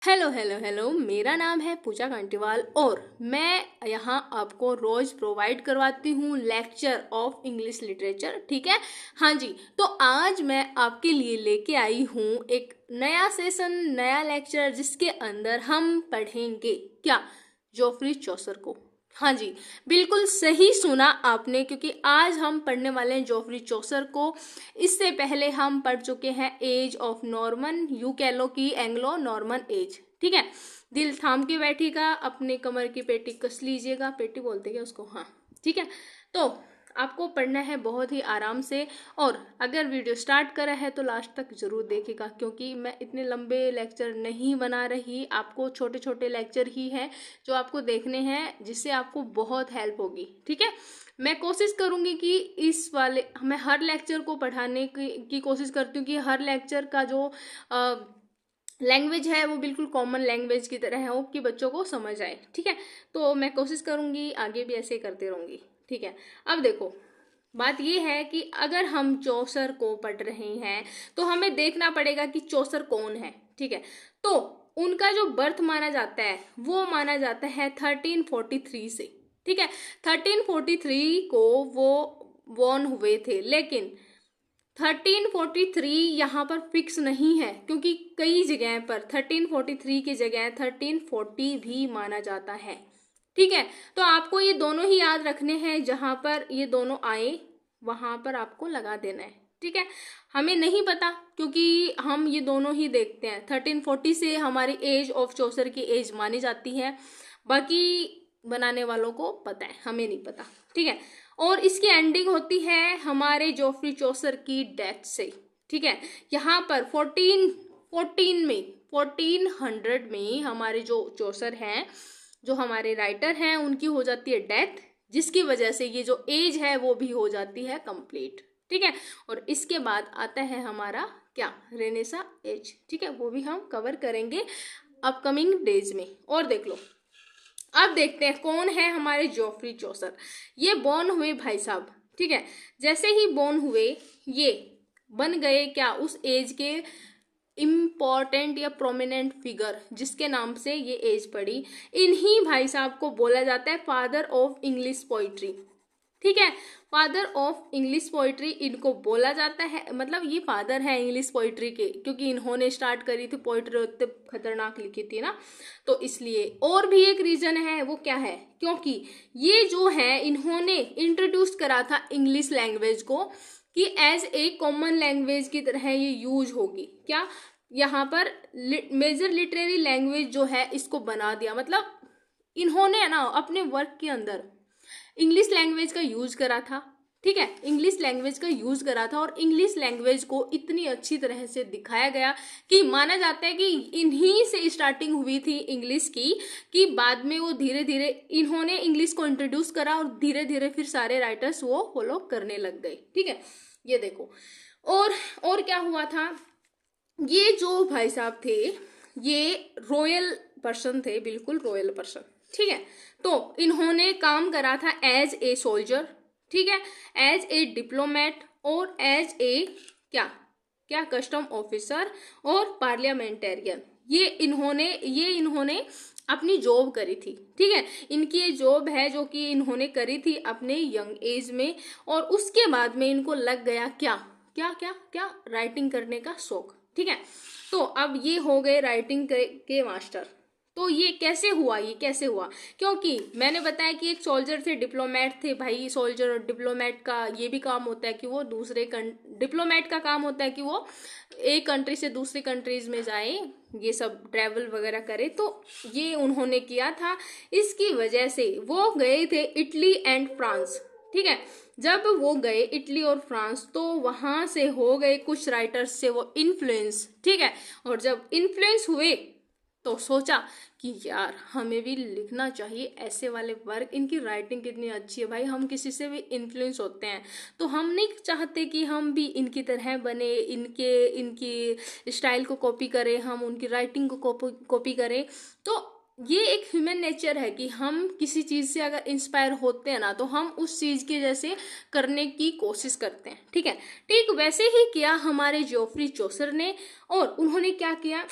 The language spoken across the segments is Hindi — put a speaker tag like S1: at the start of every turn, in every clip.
S1: हेलो हेलो हेलो, मेरा नाम है पूजा कांटीवाल और मैं यहाँ आपको रोज प्रोवाइड करवाती हूँ लेक्चर ऑफ इंग्लिश लिटरेचर। ठीक है, हाँ जी। तो आज मैं आपके लिए लेके आई हूँ एक नया सेशन, नया लेक्चर जिसके अंदर हम पढ़ेंगे क्या, जोफ्री चौसर को। हाँ जी, बिल्कुल सही सुना आपने, क्योंकि आज हम पढ़ने वाले हैं जोफ्री चौसर को। इससे पहले हम पढ़ चुके हैं एज ऑफ नॉर्मन, यू कह लो कि एंग्लो नॉर्मन एज। ठीक है, दिल थाम के बैठिएगा, अपने कमर की पेटी कस लीजिएगा, पेटी बोलते क्या उसको, हाँ ठीक है। तो आपको पढ़ना है बहुत ही आराम से, और अगर वीडियो स्टार्ट करा है तो लास्ट तक जरूर देखिएगा, क्योंकि मैं इतने लंबे लेक्चर नहीं बना रही, आपको छोटे छोटे लेक्चर ही हैं जो आपको देखने हैं, जिससे आपको बहुत हेल्प होगी। ठीक है, मैं कोशिश करूंगी कि इस वाले मैं हर लेक्चर को पढ़ाने की कोशिश करती हूँ कि हर लेक्चर का जो लैंग्वेज है वो बिल्कुल कॉमन लैंग्वेज की तरह है, वो कि बच्चों को समझ आए। ठीक है, तो मैं कोशिश करूंगी, आगे भी ऐसे करते रहूंगी। ठीक है, अब देखो बात ये है कि अगर हम चौसर को पढ़ रहे हैं तो हमें देखना पड़ेगा कि चौसर कौन है। ठीक है, तो उनका जो बर्थ माना जाता है वो माना जाता है 1343 से। ठीक है, 1343 को वो बॉर्न हुए थे, लेकिन 1343 यहाँ पर फिक्स नहीं है, क्योंकि कई जगह पर 1343 की जगह 1340 भी माना जाता है। ठीक है, तो आपको ये दोनों ही याद रखने हैं, जहां पर ये दोनों आए वहां पर आपको लगा देना है। ठीक है, हमें नहीं पता, क्योंकि हम ये दोनों ही देखते हैं। 1340 से हमारी एज ऑफ चौसर की एज मानी जाती है, बाकी बनाने वालों को पता है, हमें नहीं पता। ठीक है, और इसकी एंडिंग होती है हमारे जोफ्री चौसर की डेथ से। ठीक है, यहाँ पर 1400 में हमारे जो चौसर हैं, जो हमारे राइटर हैं, उनकी हो जाती है डेथ, जिसकी वजह से ये जो एज है वो भी हो जाती है कंप्लीट। ठीक है, और इसके बाद आता है हमारा क्या, रेनेसा एज। ठीक है, वो भी हम कवर करेंगे अपकमिंग डेज में। और देख लो, अब देखते हैं कौन है हमारे जोफ्री चौसर। ये बॉर्न हुए भाई साहब। ठीक है, जैसे ही बॉर्न हुए ये बन गए क्या, उस एज के इम्पॉर्टेंट या प्रोमिनेंट फिगर, जिसके नाम से ये एज पड़ी। इन्हीं भाई साहब को बोला जाता है फादर ऑफ इंग्लिश पोइट्री। ठीक है, फादर ऑफ इंग्लिश पोइट्री इनको बोला जाता है, मतलब ये फादर है इंग्लिश पोइट्री के, क्योंकि इन्होंने स्टार्ट करी थी पोइट्री, इतने खतरनाक लिखी थी ना, तो इसलिए। और भी एक रीजन है, वो क्या है, क्योंकि ये जो है इन्होंने इंट्रोड्यूस करा था इंग्लिश लैंग्वेज को, कि एज ए कॉमन लैंग्वेज की तरह ये यूज होगी। क्या, यहाँ पर मेजर लिटरेरी लैंग्वेज जो है इसको बना दिया, मतलब इन्होंने ना अपने वर्क के अंदर इंग्लिश लैंग्वेज का यूज करा था। ठीक है, इंग्लिश लैंग्वेज का यूज करा था, और इंग्लिश लैंग्वेज को इतनी अच्छी तरह से दिखाया गया कि माना जाता है कि इन्हीं से स्टार्टिंग हुई थी इंग्लिश की, कि बाद में वो धीरे धीरे इन्होंने इंग्लिश को इंट्रोड्यूस करा, और धीरे धीरे फिर सारे राइटर्स वो फॉलो करने लग गए। ठीक है, ये देखो, और क्या हुआ था, ये जो भाई साहब थे ये रॉयल पर्सन थे, बिल्कुल रॉयल पर्सन। ठीक है, तो इन्होंने काम करा था एज ए सोल्जर। ठीक है, एज ए डिप्लोमेट, और एज ए क्या क्या कस्टम ऑफिसर और पार्लियामेंटेरियन। ये इन्होंने अपनी जॉब करी थी। ठीक है, इनकी ये जॉब है जो कि इन्होंने करी थी अपने यंग एज में, और उसके बाद में इनको लग गया क्या क्या क्या क्या राइटिंग करने का शौक। ठीक है, तो अब ये हो गए राइटिंग के मास्टर। तो ये कैसे हुआ, क्योंकि मैंने बताया कि एक सोल्जर थे, डिप्लोमेट थे। भाई सोल्जर और डिप्लोमेट का ये भी काम होता है कि वो डिप्लोमेट का काम होता है कि वो एक कंट्री से दूसरी कंट्रीज में जाए, ये सब ट्रैवल वगैरह करे। तो ये उन्होंने किया था, इसकी वजह से वो गए थे इटली एंड फ्रांस। ठीक है, जब वो गए इटली और फ्रांस, तो वहां से हो गए कुछ राइटर्स से वो इन्फ्लुएंस। ठीक है, और जब इन्फ्लुएंस हुए तो सोचा कि यार हमें भी लिखना चाहिए ऐसे वाले वर्क, इनकी राइटिंग कितनी अच्छी है। भाई हम किसी से भी इन्फ्लुएंस होते हैं, तो हम नहीं चाहते कि हम भी इनकी तरह बने, इनकी स्टाइल को कॉपी करें, हम उनकी राइटिंग को कॉपी करें। तो ये एक ह्यूमन नेचर है कि हम किसी चीज से अगर इंस्पायर होते हैं ना, तो हम उस चीज के जैसे करने की कोशिश करते हैं। ठीक है, ठीक वैसे ही किया हमारे जोफ्री चौसर ने, और उन्होंने क्या किया,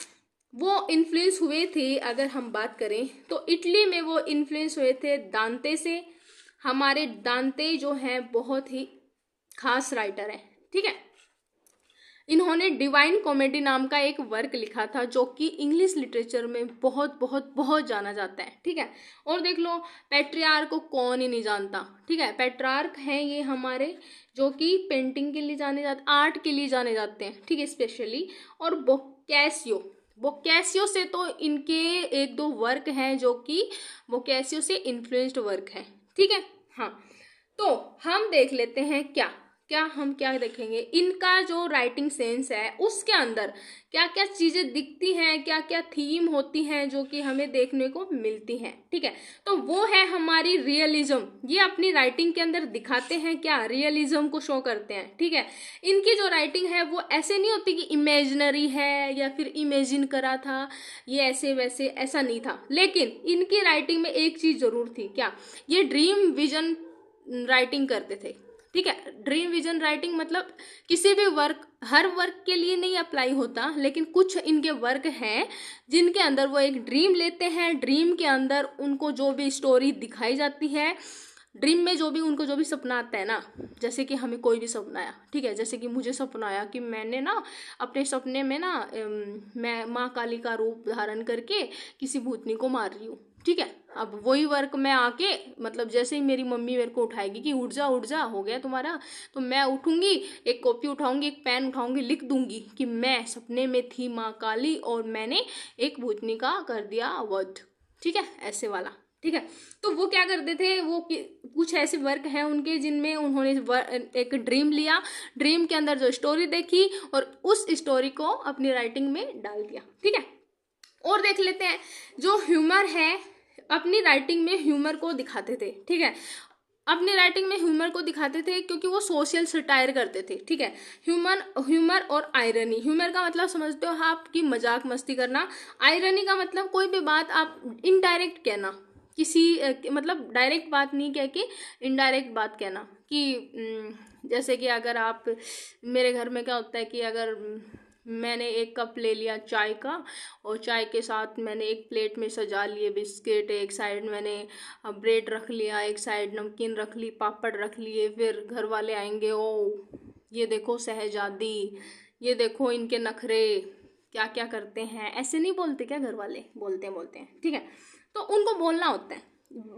S1: वो इन्फ्लुएंस हुए थे, अगर हम बात करें तो इटली में वो इन्फ्लुएंस हुए थे दांते से। हमारे दांते जो हैं बहुत ही खास राइटर हैं, ठीक है। इन्होंने डिवाइन कॉमेडी नाम का एक वर्क लिखा था जो कि इंग्लिश लिटरेचर में बहुत बहुत बहुत जाना जाता है, ठीक है। और देख लो, पेट्रियार्क को कौन ही नहीं जानता, ठीक है। पेट्रार्क हैं ये हमारे, जो कि पेंटिंग के लिए जाने जाते, आर्ट के लिए जाने जाते हैं, ठीक है, स्पेशली। और बोक्कासियो, बोक्कासियो से तो इनके एक दो वर्क हैं जो कि बोक्कासियो से इन्फ्लुएंस्ड वर्क हैं, ठीक है। हाँ, तो हम देख लेते हैं हम क्या देखेंगे, इनका जो राइटिंग सेंस है उसके अंदर क्या क्या चीजें दिखती हैं, क्या क्या थीम होती हैं जो कि हमें देखने को मिलती हैं, ठीक है। तो वो है हमारी रियलिज्म। ये अपनी राइटिंग के अंदर दिखाते हैं, क्या रियलिज्म को शो करते हैं, ठीक है। इनकी जो राइटिंग है वो ऐसे नहीं होती कि इमेजिनरी है या फिर इमेजिन करा था, ये ऐसे वैसे ऐसा नहीं था। लेकिन इनकी राइटिंग में एक चीज जरूर थी, क्या, ये ड्रीम विजन राइटिंग करते थे, ठीक है। ड्रीम विजन राइटिंग मतलब किसी भी वर्क, हर वर्क के लिए नहीं अप्लाई होता, लेकिन कुछ इनके वर्क हैं जिनके अंदर वो एक ड्रीम लेते हैं, ड्रीम के अंदर उनको जो भी स्टोरी दिखाई जाती है, ड्रीम में जो भी उनको जो भी सपना आता है ना, जैसे कि हमें कोई भी सपना आया, ठीक है, जैसे कि मुझे सपना आया कि मैंने ना अपने सपने में ना मैं माँ काली का रूप धारण करके किसी भूतनी को मार रही हूँ, ठीक है। अब वही वर्क मैं आके, मतलब जैसे ही मेरी मम्मी मेरे को उठाएगी कि उठ जा हो गया तुम्हारा, तो मैं उठूंगी, एक कॉपी उठाऊंगी, एक पेन उठाऊंगी, लिख दूंगी कि मैं सपने में थी माँ काली और मैंने एक भूतनी का कर दिया वध, ठीक है, ऐसे वाला, ठीक है। तो वो क्या करते थे, वो कुछ ऐसे वर्क हैं उनके जिनमें उन्होंने एक ड्रीम लिया, ड्रीम के अंदर जो स्टोरी देखी और उस स्टोरी को अपनी राइटिंग में डाल दिया, ठीक है। और देख लेते हैं, जो ह्यूमर है, अपनी राइटिंग में ह्यूमर को दिखाते थे, ठीक है। अपनी राइटिंग में ह्यूमर को दिखाते थे क्योंकि वो सोशल सटायर करते थे, ठीक है। ह्यूमर और आयरनी, ह्यूमर का मतलब समझते हो आप कि मजाक मस्ती करना, आयरनी का मतलब कोई भी बात आप इनडायरेक्ट कहना, किसी मतलब डायरेक्ट बात नहीं कह के इनडायरेक्ट बात कहना, कि जैसे कि अगर आप, मेरे घर में क्या होता है कि अगर मैंने एक कप ले लिया चाय का और चाय के साथ मैंने एक प्लेट में सजा लिए बिस्किट, एक साइड मैंने ब्रेड रख लिया, एक साइड नमकीन रख ली, पापड़ रख लिए, फिर घर वाले आएंगे, ओ ये देखो शहजादी, ये देखो इनके नखरे क्या क्या करते हैं, ऐसे नहीं बोलते क्या घर वाले, बोलते हैं, ठीक है। तो उनको बोलना होता है,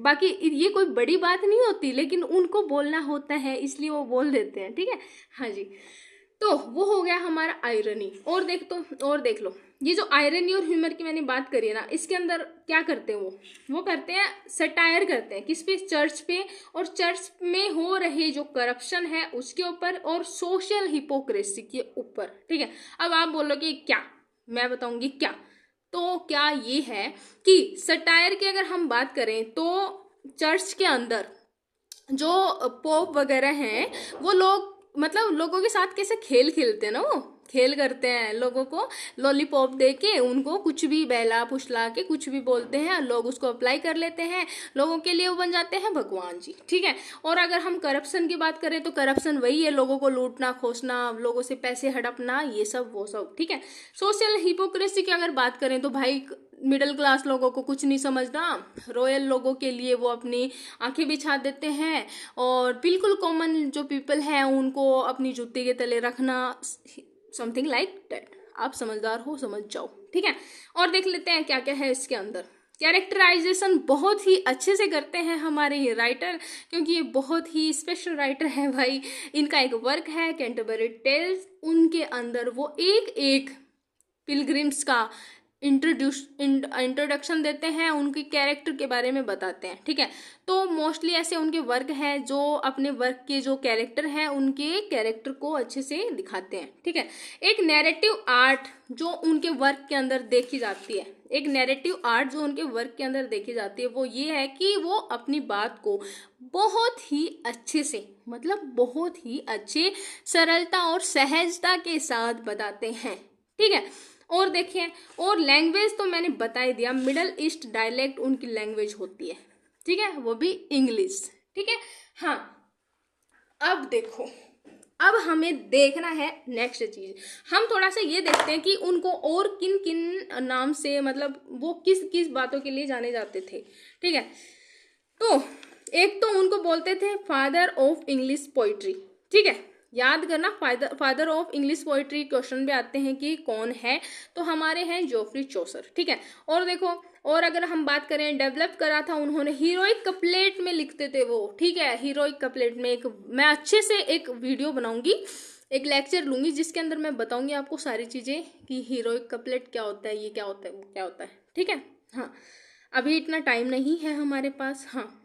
S1: बाकी ये कोई बड़ी बात नहीं होती, लेकिन उनको बोलना होता है इसलिए वो बोल देते हैं, ठीक है। हाँ जी, तो वो हो गया हमारा आयरनी। और देख लो, ये जो आयरनी और ह्यूमर की मैंने बात करी है ना, इसके अंदर क्या करते हैं वो करते हैं सटायर करते हैं, किस पे, चर्च पे, और चर्च में हो रहे जो करप्शन है उसके ऊपर और सोशल हिपोक्रेसी के ऊपर, ठीक है। अब आप बोलोगे क्या, मैं बताऊंगी क्या। तो क्या ये है कि सटायर की अगर हम बात करें तो चर्च के अंदर जो पोप वगैरह हैं वो लोग, मतलब लोगों के साथ कैसे खेल खेलते हैं ना, वो खेल करते हैं, लोगों को लॉलीपॉप दे के उनको कुछ भी बहला फुसला के कुछ भी बोलते हैं, लोग उसको अप्लाई कर लेते हैं, लोगों के लिए वो बन जाते हैं भगवान जी, ठीक है। और अगर हम करप्शन की बात करें तो करप्शन वही है, लोगों को लूटना खोसना, लोगों से पैसे हड़पना, ये सब वो सब, ठीक है। सोशल हिपोक्रेसी की अगर बात करें तो भाई मिडिल क्लास लोगों को कुछ नहीं समझना, रॉयल लोगों के लिए वो अपनी आंखें बिछा देते हैं, और बिल्कुल कॉमन जो पीपल हैं उनको अपनी जूते के तले रखना, समथिंग लाइक दैट। आप समझदार हो, समझ जाओ, ठीक है। और देख लेते हैं क्या क्या है इसके अंदर। कैरेक्टराइजेशन बहुत ही अच्छे से करते हैं हमारे ये राइटर, क्योंकि ये बहुत ही स्पेशल राइटर है भाई। इनका एक वर्क है कैंटरबरी टेल्स, उनके अंदर वो एक एक पिलग्रिम्स का इंट्रोडक्शन देते हैं, उनके कैरेक्टर के बारे में बताते हैं, ठीक है। तो मोस्टली ऐसे उनके वर्क हैं जो अपने वर्क के जो कैरेक्टर हैं उनके कैरेक्टर को अच्छे से दिखाते हैं, ठीक है। एक नैरेटिव आर्ट जो उनके वर्क के अंदर देखी जाती है, एक नैरेटिव आर्ट जो उनके वर्क के अंदर देखी जाती है वो ये है कि वो अपनी बात को बहुत ही अच्छे से, मतलब बहुत ही अच्छे सरलता और सहजता के साथ बताते हैं, ठीक है। और देखिए, और लैंग्वेज तो मैंने बता ही दिया, मिडल ईस्ट डायलेक्ट उनकी लैंग्वेज होती है, ठीक है, वो भी इंग्लिश, ठीक है। हाँ, अब देखो अब हमें देखना है नेक्स्ट चीज, हम थोड़ा सा ये देखते हैं कि उनको और किन किन नाम से, मतलब वो किस किस बातों के लिए जाने जाते थे। ठीक है, तो एक तो उनको बोलते थे फादर ऑफ इंग्लिश पोइट्री। ठीक है, याद करना, father of English poetry question में आते हैं कि कौन है, तो हमारे हैं जोफ्री चौसर। ठीक है, और देखो, और अगर हम बात करें डेवलप करा था उन्होंने, हीरोइक कपलेट में लिखते थे वो। ठीक है, हीरोइक कपलेट में एक मैं अच्छे से एक वीडियो बनाऊंगी, एक लेक्चर लूंगी जिसके अंदर मैं बताऊंगी आपको सारी चीजें कि हीरोइक कपलेट क्या होता है, ये क्या होता है, वो क्या होता है। ठीक है, हाँ अभी इतना टाइम नहीं है हमारे पास। हाँ,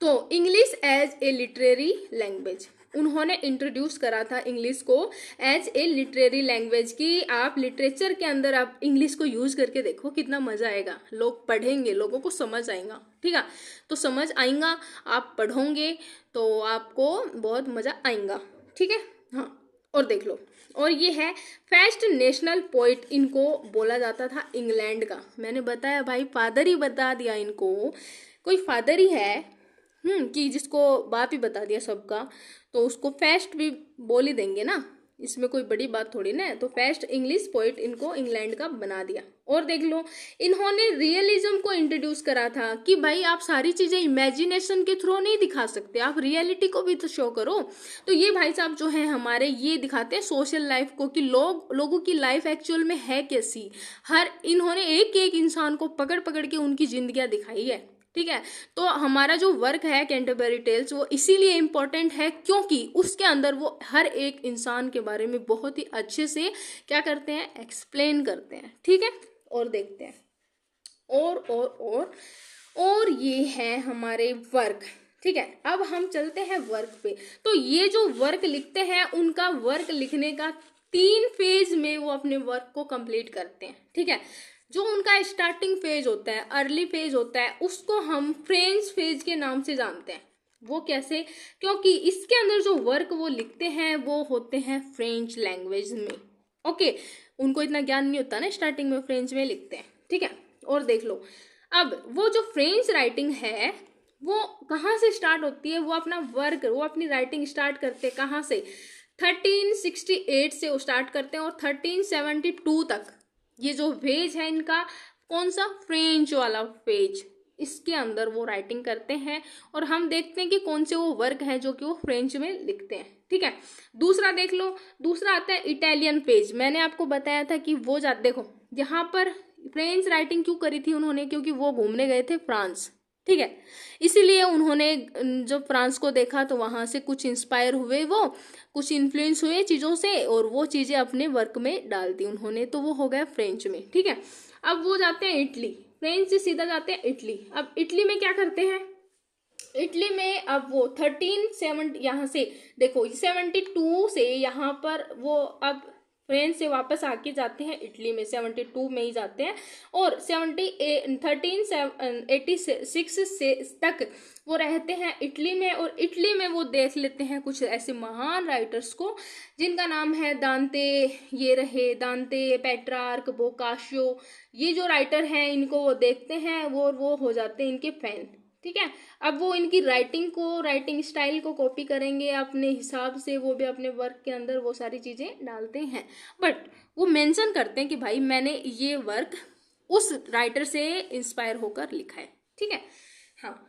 S1: तो English as a literary language, उन्होंने इंट्रोड्यूस करा था इंग्लिश को एज ए लिटरेरी लैंग्वेज, कि आप लिटरेचर के अंदर आप इंग्लिश को यूज करके देखो कितना मजा आएगा, लोग पढ़ेंगे, लोगों को समझ आएगा। ठीक है, तो समझ आएगा, आप पढ़ोगे तो आपको बहुत मजा आएगा। ठीक है, हाँ, और देख लो, और ये है फर्स्ट नेशनल पोइट, इनको बोला जाता था इंग्लैंड का। मैंने बताया भाई, फादर ही बता दिया इनको, कोई फादर ही है कि जिसको बाप ही बता दिया सबका, तो उसको फर्स्ट भी बोल ही देंगे ना, इसमें कोई बड़ी बात थोड़ी ना है। तो फर्स्ट इंग्लिश पोइट इनको इंग्लैंड का बना दिया। और देख लो, इन्होंने रियलिज्म को इंट्रोड्यूस करा था कि भाई आप सारी चीजें इमेजिनेशन के थ्रू नहीं दिखा सकते, आप रियलिटी को भी तो शो करो। तो ये भाई साहब जो है हमारे, ये दिखाते हैं सोशल लाइफ को कि लोगों की लाइफ एक्चुअल में है कैसी। इन्होंने एक एक इंसान को पकड़ पकड़ के उनकी जिंदगियां दिखाई है। ठीक है, तो हमारा जो वर्क है कैंटरबरी टेल्स, वो इसीलिए इम्पोर्टेंट है क्योंकि उसके अंदर वो हर एक इंसान के बारे में बहुत ही अच्छे से क्या करते हैं, एक्सप्लेन करते हैं। ठीक है, और देखते हैं, और ये है हमारे वर्क। ठीक है, अब हम चलते हैं वर्क पे। तो ये जो वर्क लिखते हैं, उनका वर्क लिखने का 3 फेज में वो अपने वर्क को कंप्लीट करते हैं। ठीक है, जो उनका स्टार्टिंग फेज होता है, अर्ली फेज होता है, उसको हम फ्रेंच फेज के नाम से जानते हैं। वो कैसे, क्योंकि इसके अंदर जो वर्क वो लिखते हैं वो होते हैं फ्रेंच लैंग्वेज में। ओके, उनको इतना ज्ञान नहीं होता ना, स्टार्टिंग में फ्रेंच में लिखते हैं। ठीक है, और देख लो, अब वो जो फ्रेंच राइटिंग है वो कहाँ से स्टार्ट होती है, वो अपना वर्क, वो अपनी राइटिंग स्टार्ट करते हैं कहाँ से, 1368 से वो स्टार्ट करते हैं और 1372 तक ये जो फेज है इनका, कौन सा, फ्रेंच वाला फेज, इसके अंदर वो राइटिंग करते हैं। और हम देखते हैं कि कौन से वो वर्क है जो कि वो फ्रेंच में लिखते हैं। ठीक है, दूसरा देख लो, दूसरा आता है इटालियन पेज। मैंने आपको बताया था कि वो देखो यहाँ पर फ्रेंच राइटिंग क्यों करी थी उन्होंने, क्योंकि वो घूमने गए थे फ्रांस। ठीक है, इसीलिए उन्होंने जब फ्रांस को देखा तो वहां से कुछ इंस्पायर हुए, वो कुछ इन्फ्लुएंस हुए चीज़ों से, और वो चीज़ें अपने वर्क में डाल दी उन्होंने, तो वो हो गया फ्रेंच में। ठीक है, अब वो जाते हैं इटली, फ्रेंच से सीधा जाते हैं इटली। अब इटली में क्या करते हैं, इटली में अब वो 1370 यहाँ से देखो 72 से यहाँ पर वो अब फ्रेंच से वापस आके जाते हैं इटली में, 72 में ही जाते हैं, और 1386 से तक वो रहते हैं इटली में। और इटली में वो देख लेते हैं कुछ ऐसे महान राइटर्स को जिनका नाम है दांते, ये रहे दांते, पेट्रार्क, बोकाशियो, ये जो राइटर हैं इनको वो देखते हैं, वो हो जाते हैं इनके फैन। ठीक है, अब वो इनकी राइटिंग स्टाइल को कॉपी करेंगे अपने हिसाब से, वो भी अपने वर्क के अंदर वो सारी चीज़ें डालते हैं, बट वो मेंशन करते हैं कि भाई मैंने ये वर्क उस राइटर से इंस्पायर होकर लिखा है। ठीक है, हाँ,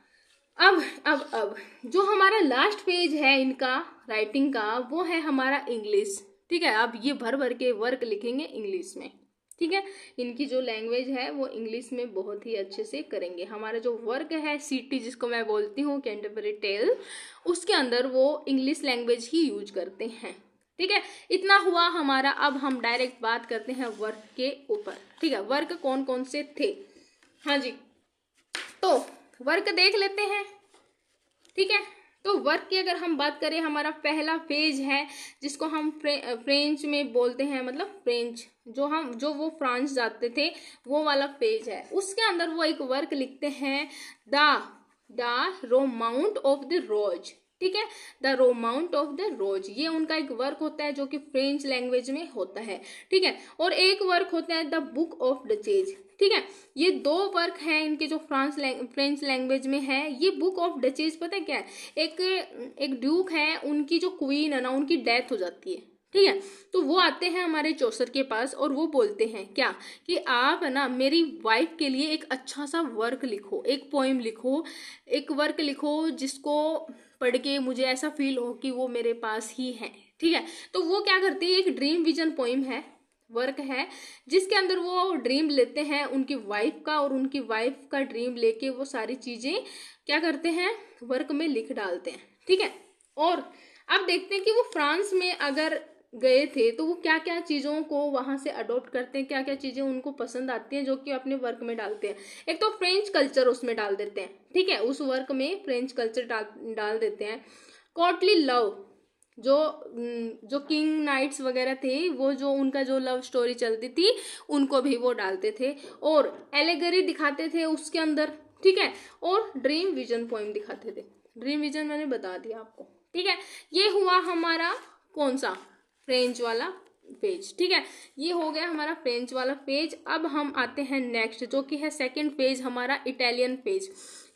S1: अब जो हमारा लास्ट पेज है इनका राइटिंग का, वो है हमारा इंग्लिश। ठीक है, अब ये भर भर के वर्क लिखेंगे इंग्लिश में। ठीक है, इनकी जो लैंग्वेज है वो इंग्लिश में बहुत ही अच्छे से करेंगे। हमारा जो वर्क है सीटी, जिसको मैं बोलती हूँ कैंटरबरी टेल, उसके अंदर वो इंग्लिश लैंग्वेज ही यूज करते हैं। ठीक है, इतना हुआ हमारा। अब हम डायरेक्ट बात करते हैं वर्क के ऊपर। ठीक है, वर्क कौन कौन से थे, हाँ जी, तो वर्क देख लेते हैं। ठीक है, तो वर्क की अगर हम बात करें, हमारा पहला पेज है जिसको हम फ्रेंच में बोलते हैं, मतलब फ्रेंच जो वो फ्रांस जाते थे वो वाला पेज है। उसके अंदर वो एक वर्क लिखते हैं, द रोमाउंट ऑफ द रोज। ठीक है। द रोमाउंट ऑफ द रोज, ये उनका एक वर्क होता है जो कि फ्रेंच लैंग्वेज में होता है, ठीक है। और एक वर्क होता है द बुक ऑफ डचेज, ठीक है। ये दो वर्क हैं इनके जो फ्रेंच लैंग्वेज में है। ये बुक ऑफ डचेज पता है क्या है, एक ड्यूक है, उनकी जो क्वीन है ना, उनकी डेथ हो जाती है, ठीक है। तो वो आते हैं हमारे चौसर के पास और वो बोलते हैं क्या कि आप है ना मेरी वाइफ के लिए एक अच्छा सा वर्क लिखो, एक पोइम लिखो, एक वर्क लिखो जिसको पढ़ के मुझे ऐसा फील हो कि वो मेरे पास ही है, ठीक है। तो वो क्या करते हैं, एक ड्रीम विजन पोइम है, वर्क है, जिसके अंदर वो ड्रीम लेते हैं उनकी वाइफ का, और उनकी वाइफ का ड्रीम लेके वो सारी चीजें क्या करते हैं, वर्क में लिख डालते हैं, ठीक है। और अब देखते हैं कि वो फ्रांस में अगर गए थे तो वो क्या क्या चीज़ों को वहाँ से अडॉप्ट करते हैं, क्या क्या चीज़ें उनको पसंद आती हैं जो कि अपने वर्क में डालते हैं। एक तो फ्रेंच कल्चर उसमें डाल देते हैं, ठीक है, उस वर्क में फ्रेंच कल्चर डाल देते हैं। कॉर्टली लव, जो किंग नाइट्स वगैरह थे, वो जो उनका जो लव स्टोरी चलती थी उनको भी वो डालते थे, और एलेगरी दिखाते थे उसके अंदर, ठीक है। और ड्रीम विजन पोइम दिखाते थे। ड्रीम विजन मैंने बता दिया आपको, ठीक है। ये हुआ हमारा कौन सा, फ्रेंच वाला पेज, ठीक है। ये हो गया हमारा फ्रेंच वाला पेज। अब हम आते हैं नेक्स्ट, जो कि है सेकंड पेज हमारा इटालियन पेज।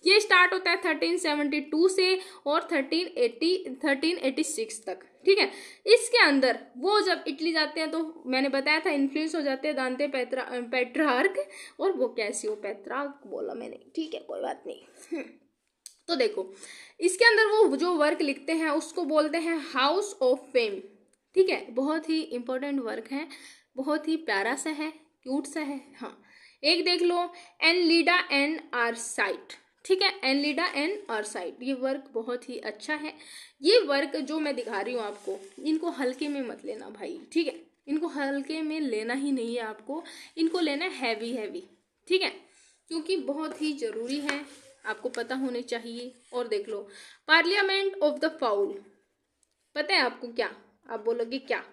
S1: ये स्टार्ट होता है 1372 से और 1386 तक, ठीक है। इसके अंदर वो जब इटली जाते हैं तो मैंने बताया था इन्फ्लुएंस हो जाते हैं दांते पेट्रार्क, और वो कैसियो पेट्रार्क बोला मैंने, ठीक है, कोई बात नहीं। तो देखो इसके अंदर वो जो वर्क लिखते हैं उसको बोलते हैं हाउस ऑफ फेम, ठीक है। बहुत ही इंपॉर्टेंट वर्क है, बहुत ही प्यारा सा है, क्यूट सा है। हाँ, एक देख लो, एनलिडा एंड आरसाइट, ठीक है, एनलिडा एंड आरसाइट, ये वर्क बहुत ही अच्छा है। ये वर्क जो मैं दिखा रही हूँ आपको, इनको हल्के में मत लेना भाई, ठीक है, इनको हल्के में लेना ही नहीं है आपको, इनको लेना हैवी हैवी, ठीक है, क्योंकि बहुत ही जरूरी है, आपको पता होने चाहिए। और देख लो, पार्लियामेंट ऑफ द फाउल, पता है आपको क्या, आप बोलोगे क्या,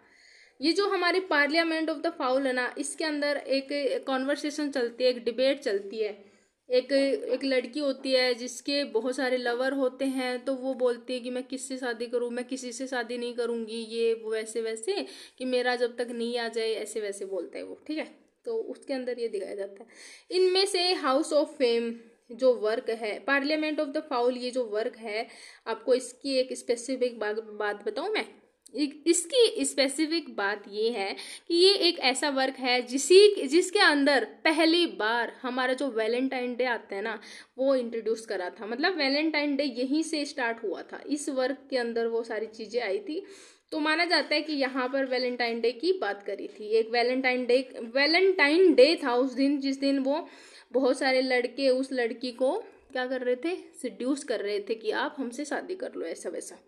S1: ये जो हमारे पार्लियामेंट ऑफ द फाउल है ना, इसके अंदर एक कॉन्वर्सेशन चलती है, एक डिबेट चलती है। एक लड़की होती है जिसके बहुत सारे लवर होते हैं, तो वो बोलती है कि मैं किससे शादी करूं, मैं किसी से शादी नहीं करूंगी, ये वो वैसे वैसे कि मेरा जब तक नहीं आ जाए, ऐसे वैसे बोलता है वो, ठीक है। तो उसके अंदर ये दिखाया जाता है। इनमें से हाउस ऑफ फेम जो वर्क है, पार्लियामेंट ऑफ द फाउल, ये जो वर्क है, आपको इसकी एक स्पेसिफिक बात बताऊं मैं। इसकी स्पेसिफिक बात ये है कि ये एक ऐसा वर्क है जिसके अंदर पहली बार हमारा जो वैलेंटाइन डे आता है ना, वो इंट्रोड्यूस करा था, मतलब वैलेंटाइन डे यहीं से स्टार्ट हुआ था, इस वर्क के अंदर वो सारी चीज़ें आई थी। तो माना जाता है कि यहाँ पर वैलेंटाइन डे की बात करी थी, एक वैलेंटाइन डे था उस दिन, जिस दिन वो बहुत सारे लड़के उस लड़की को क्या कर रहे थे, सिड्यूस कर रहे थे कि आप हमसे शादी कर लो, ऐसा वैसा,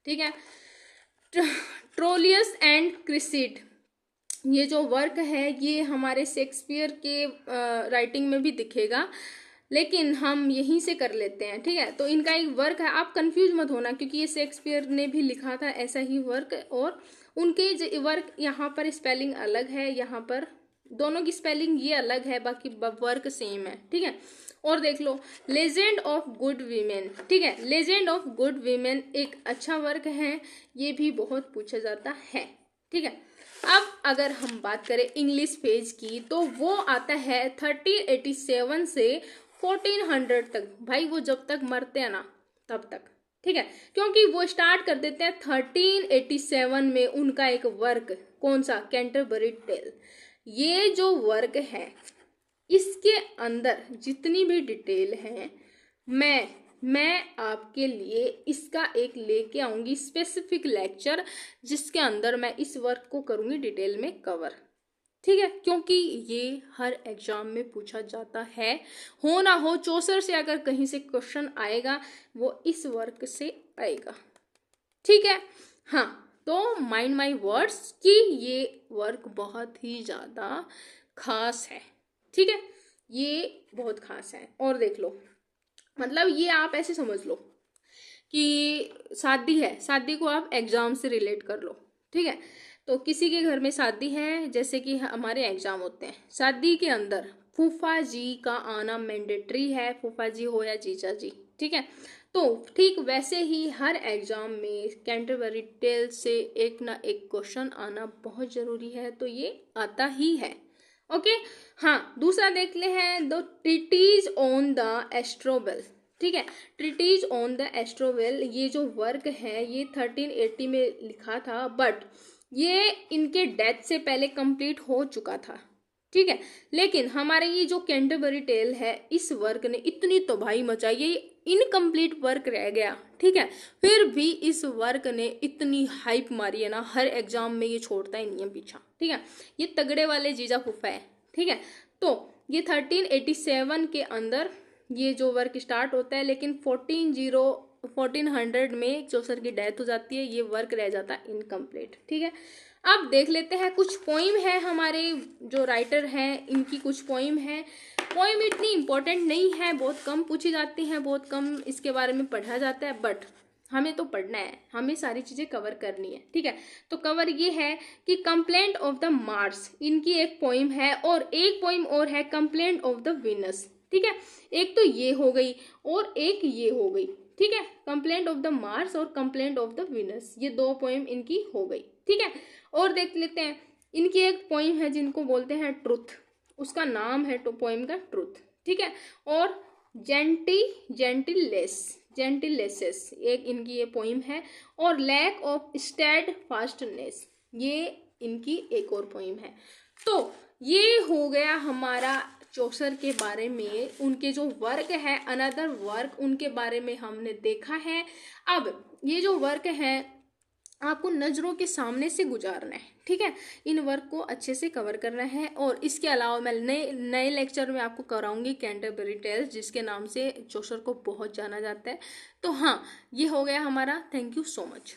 S1: ठीक है। ट्रोलियस एंड क्रिसिड, ये जो वर्क है ये हमारे शेक्सपियर के राइटिंग में भी दिखेगा, लेकिन हम यहीं से कर लेते हैं, ठीक है। तो इनका एक वर्क है, आप कंफ्यूज मत होना, क्योंकि ये शेक्सपियर ने भी लिखा था ऐसा ही वर्क, और उनके वर्क यहाँ पर स्पेलिंग अलग है, यहाँ पर दोनों की स्पेलिंग ये अलग है, बाकी वर्क सेम है, ठीक है। और देख लो, लेजेंड ऑफ गुड वीमेन, ठीक है, लेजेंड ऑफ गुड वीमेन एक अच्छा वर्क है, ये भी बहुत पूछा जाता है, ठीक है। अब अगर हम बात करें इंग्लिश पेज की, तो वो आता है 1387 से 1400 तक, भाई वो जब तक मरते हैं ना तब तक, ठीक है, क्योंकि वो स्टार्ट कर देते हैं 1387 में उनका एक वर्क, कौन सा, कैंटरबरी टेल। ये जो वर्क है इसके अंदर जितनी भी डिटेल है, मैं आपके लिए इसका एक लेके आऊंगी स्पेसिफिक लेक्चर, जिसके अंदर मैं इस वर्क को करूंगी डिटेल में कवर, ठीक है, क्योंकि ये हर एग्जाम में पूछा जाता है, हो ना हो चौसर से अगर कहीं से क्वेश्चन आएगा वो इस वर्क से आएगा, ठीक है। हाँ, तो माइंड माई वर्ड्स कि ये वर्क बहुत ही ज़्यादा खास है, ठीक है, ये बहुत खास है। और देख लो, मतलब ये आप ऐसे समझ लो कि शादी है, शादी को आप एग्जाम से रिलेट कर लो, ठीक है। तो किसी के घर में शादी है, जैसे कि हमारे एग्जाम होते हैं, शादी के अंदर फूफा जी का आना मैंडेटरी है, फूफा जी हो या जीजा जी, ठीक है। तो ठीक वैसे ही हर एग्जाम में कैंटरबरी टेल्स से एक ना एक क्वेश्चन आना बहुत जरूरी है, तो ये आता ही है। ओके हाँ, दूसरा देख ले हैं द ट्रीटीज ऑन द एस्ट्रोवेल। ठीक है, ट्रीटीज ऑन द एस्ट्रोवेल, ये जो वर्क है ये 1380 में लिखा था, बट ये इनके डेथ से पहले कंप्लीट हो चुका था। ठीक है, लेकिन हमारे ये जो कैंटरबरी टेल है, इस वर्क ने इतनी तबाही मचाई, ये इनकम्प्लीट वर्क रह गया। ठीक है, फिर भी इस वर्क ने इतनी हाइप मारी है ना, हर एग्जाम में ये छोड़ता ही नहीं है पीछा। ठीक है, ये तगड़े वाले जीजा फूफा है। ठीक है, तो ये 1387 के अंदर ये जो वर्क स्टार्ट होता है, लेकिन 1400 में चौसर की डेथ हो जाती है, ये वर्क रह जाता है इनकम्प्लीट। ठीक है, अब देख लेते हैं कुछ पोइम है, हमारे जो राइटर हैं इनकी कुछ पोइम है। पोइम इतनी इम्पोर्टेंट नहीं है, बहुत कम पूछी जाती हैं, बहुत कम इसके बारे में पढ़ा जाता है, बट हमें तो पढ़ना है, हमें सारी चीज़ें कवर करनी है। ठीक है, तो कवर ये है कि कंप्लेंट ऑफ द मार्स, इनकी एक पोइम है, और एक पोइम और है कंप्लेंट ऑफ द वीनस। ठीक है, एक तो ये हो गई और एक ये हो गई। ठीक है, कंप्लेंट ऑफ द मार्स और कंप्लेंट ऑफ द वीनस, ये दो पोइम इनकी हो गई। ठीक है, और देख लेते हैं इनकी एक पोइम है जिनको बोलते हैं ट्रुथ, उसका नाम है तो पोइम का ट्रुथ। ठीक है, और जेंटिलेसेस एक इनकी ये पोइम है, और लैक ऑफ स्टेड फास्टनेस, ये इनकी एक और पोइम है। तो ये हो गया हमारा चौसर के बारे में, उनके जो वर्क है, अनदर वर्क उनके बारे में हमने देखा है। अब ये जो वर्क है आपको नज़रों के सामने से गुजारना है। ठीक है, इन वर्क को अच्छे से कवर करना है, और इसके अलावा मैं नए लेक्चर में आपको कराऊंगी कैंटरबरी टेल्स, जिसके नाम से चौसर को बहुत जाना जाता है। तो हाँ, ये हो गया हमारा। Thank you so much.